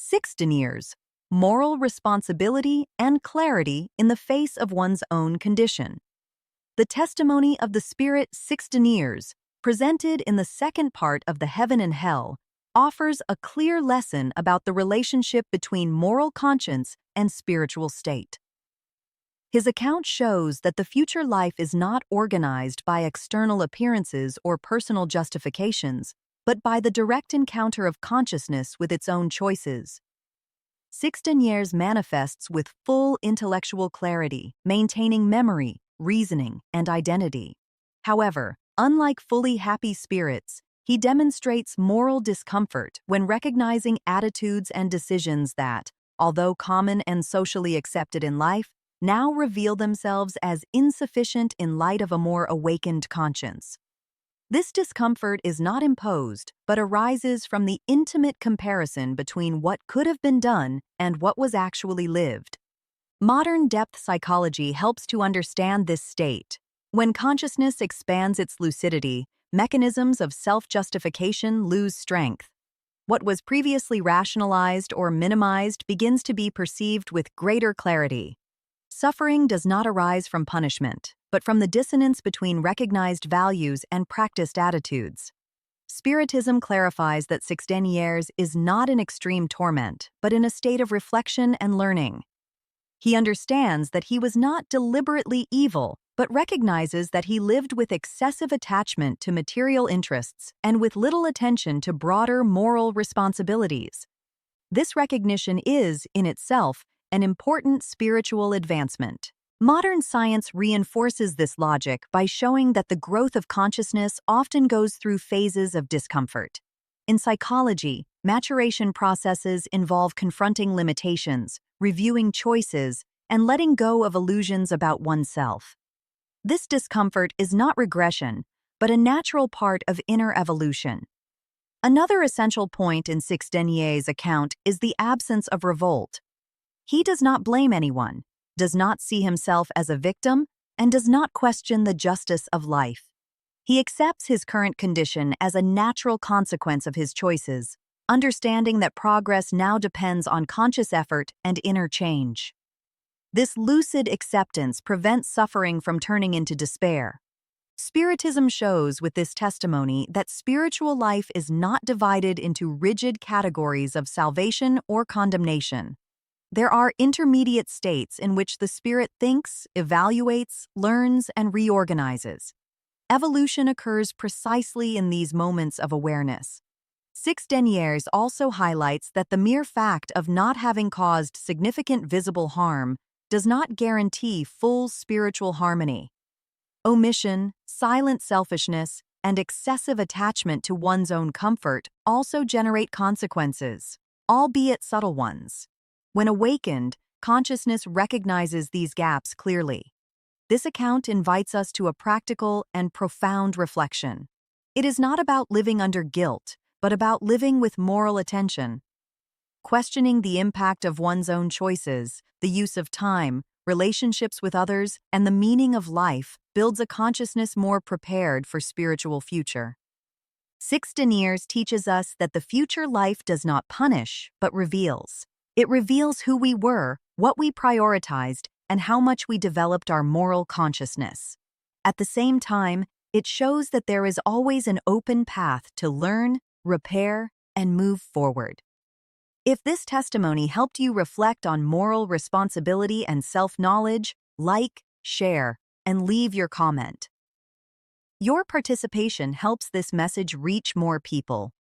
6 deniers, moral responsibility and clarity in the face of one's own condition. The testimony of the Spirit 6 deniers, presented in the second part of the Heaven and Hell, offers a clear lesson about the relationship between moral conscience and spiritual state. His account shows that the future life is not organized by external appearances or personal justifications, but by the direct encounter of consciousness with its own choices. 6 deniers manifests with full intellectual clarity, maintaining memory, reasoning, and identity. However, unlike fully happy spirits, he demonstrates moral discomfort when recognizing attitudes and decisions that, although common and socially accepted in life, now reveal themselves as insufficient in light of a more awakened conscience. This discomfort is not imposed, but arises from the intimate comparison between what could have been done and what was actually lived. Modern depth psychology helps to understand this state. When consciousness expands its lucidity, mechanisms of self-justification lose strength. What was previously rationalized or minimized begins to be perceived with greater clarity. Suffering does not arise from punishment, but from the dissonance between recognized values and practiced attitudes. Spiritism clarifies that 6 deniers is not in extreme torment, but in a state of reflection and learning. He understands that he was not deliberately evil, but recognizes that he lived with excessive attachment to material interests and with little attention to broader moral responsibilities. This recognition is, in itself, an important spiritual advancement. Modern science reinforces this logic by showing that the growth of consciousness often goes through phases of discomfort. In psychology, maturation processes involve confronting limitations, reviewing choices, and letting go of illusions about oneself. This discomfort is not regression, but a natural part of inner evolution. Another essential point in 6 deniers' account is the absence of revolt. He does not blame anyone, does not see himself as a victim, and does not question the justice of life. He accepts his current condition as a natural consequence of his choices, understanding that progress now depends on conscious effort and inner change. This lucid acceptance prevents suffering from turning into despair. Spiritism shows with this testimony that spiritual life is not divided into rigid categories of salvation or condemnation. There are intermediate states in which the spirit thinks, evaluates, learns, and reorganizes. Evolution occurs precisely in these moments of awareness. 6 deniers also highlights that the mere fact of not having caused significant visible harm does not guarantee full spiritual harmony. Omission, silent selfishness, and excessive attachment to one's own comfort also generate consequences, albeit subtle ones. When awakened, consciousness recognizes these gaps clearly. This account invites us to a practical and profound reflection. It is not about living under guilt, but about living with moral attention. Questioning the impact of one's own choices, the use of time, relationships with others, and the meaning of life builds a consciousness more prepared for spiritual future. 6 deniers teaches us that the future life does not punish, but reveals. It reveals who we were, what we prioritized, and how much we developed our moral consciousness. At the same time, it shows that there is always an open path to learn, repair, and move forward. If this testimony helped you reflect on moral responsibility and self-knowledge, like, share, and leave your comment. Your participation helps this message reach more people.